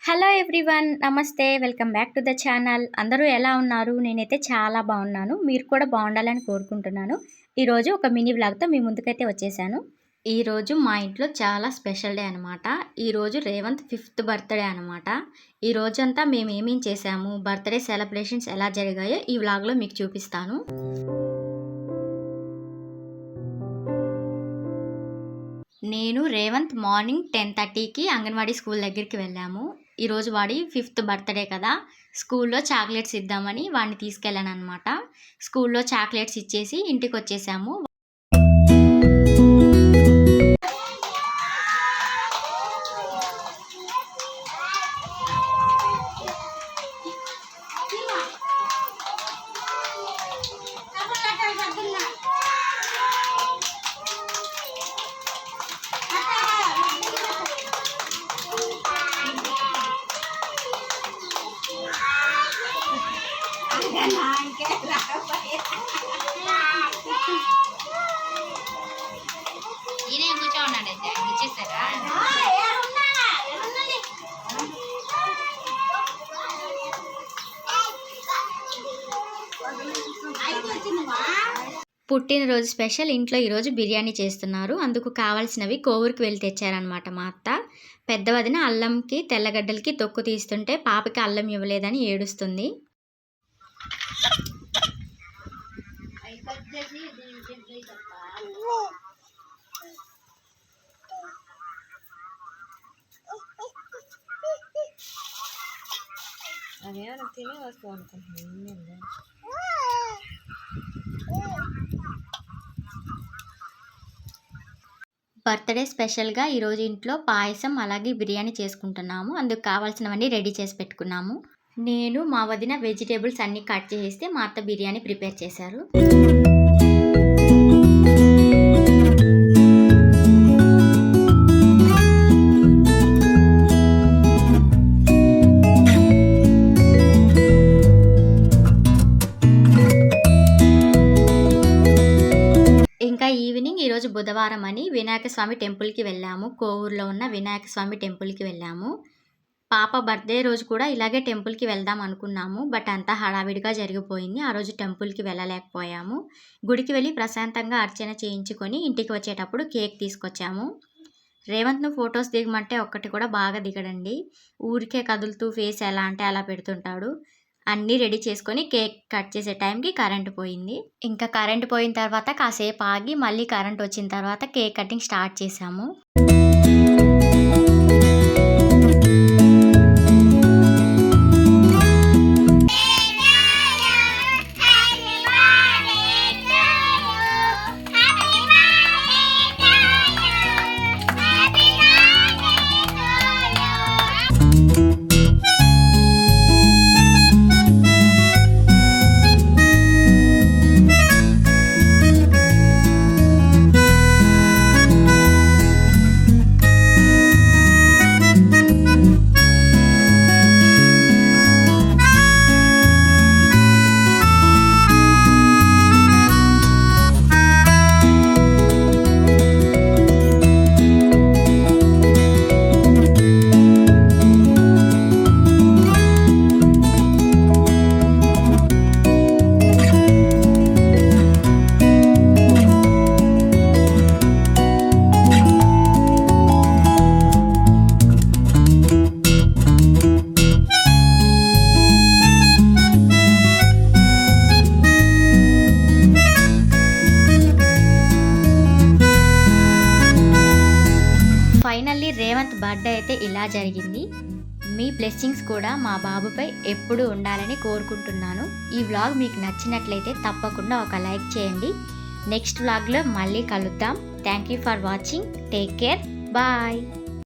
Hello everyone, నమస్తే. Welcome back to the channel. అందరూ ఎలా ఉన్నారు? నేనైతే చాలా బాగున్నాను. మీరు కూడా బాగుండాలని కోరుకుంటున్నాను. ఈరోజు ఒక మినీ వ్లాగ్తో మీ ముందుకైతే వచ్చేసాను. ఈరోజు మా ఇంట్లో చాలా స్పెషల్ డే అనమాట. ఈరోజు రేవంత్ 5th బర్త్డే అనమాట. ఈ రోజంతా మేము ఏమేం చేసాము, బర్త్డే సెలబ్రేషన్స్ ఎలా జరిగాయో ఈ వ్లాగ్లో మీకు చూపిస్తాను. నేను రేవంత్ మార్నింగ్ 10:30కి అంగన్వాడీ స్కూల్ దగ్గరికి వెళ్ళాము. ఈరోజు వాడి 5th బర్త్డే కదా, స్కూల్లో చాక్లెట్స్ ఇద్దామని వాడిని తీసుకెళ్ళాను అనమాట. స్కూల్లో చాక్లెట్స్ ఇచ్చేసి ఇంటికి వచ్చేసాము. పుట్టినరోజు స్పెషల్ ఇంట్లో ఈరోజు బిర్యానీ చేస్తున్నారు. అందుకు కావాల్సినవి కోవూరుకి వెళ్ళి తెచ్చారనమాట మా అత్త. పెద్ద వదిన అల్లంకి తెల్లగడ్డలకి తొక్కు తీస్తుంటే పాపకి అల్లం ఇవ్వలేదని ఏడుస్తుంది. బర్త్డే స్పెషల్గా ఈరోజు ఇంట్లో పాయసం అలాగే బిర్యానీ చేసుకుంటున్నాము. అందుకు కావాల్సినవన్నీ రెడీ చేసి పెట్టుకున్నాము. నేను మా వదిన వెజిటేబుల్స్ అన్నీ కట్ చేస్తే మా అత్త బిర్యానీ ప్రిపేర్ చేశారు. ఇంకా ఈవినింగ్ ఈరోజు బుధవారం అని వినాయక స్వామి టెంపుల్కి వెళ్ళాము. కోవూరులో ఉన్న వినాయక స్వామి టెంపుల్కి వెళ్ళాము. పాప బర్త్డే రోజు కూడా ఇలాగే టెంపుల్కి వెళ్దాం అనుకున్నాము. బట్ అంతా హడావిడిగా జరిగిపోయింది. ఆ రోజు టెంపుల్కి వెళ్ళలేకపోయాము. గుడికి వెళ్ళి ప్రశాంతంగా అర్చన చేయించుకొని ఇంటికి వచ్చేటప్పుడు కేక్ తీసుకొచ్చాము. రేవంత్ను ఫొటోస్ దిగమంటే ఒక్కటి కూడా బాగా దిగడండి. ఊరికే కదులుతూ ఫేస్ ఎలా అంటే అలా పెడుతుంటాడు. అన్నీ రెడీ చేసుకొని కేక్ కట్ చేసే టైంకి కరెంట్ పోయింది. ఇంకా కరెంట్ పోయిన తర్వాత కాసేపు ఆగి మళ్ళీ కరెంట్ వచ్చిన తర్వాత కేక్ కటింగ్ స్టార్ట్ చేసాము. ఫైనల్లీ రేవంత్ బర్త్డే అయితే ఇలా జరిగింది. మీ బ్లెస్సింగ్స్ కూడా మా బాబుపై ఎప్పుడూ ఉండాలని కోరుకుంటున్నాను. ఈ వ్లాగ్ మీకు నచ్చినట్లయితే తప్పకుండా ఒక లైక్ చేయండి. నెక్స్ట్ వ్లాగ్లో మళ్ళీ కలుద్దాం. Thank you for watching. Take care. Bye.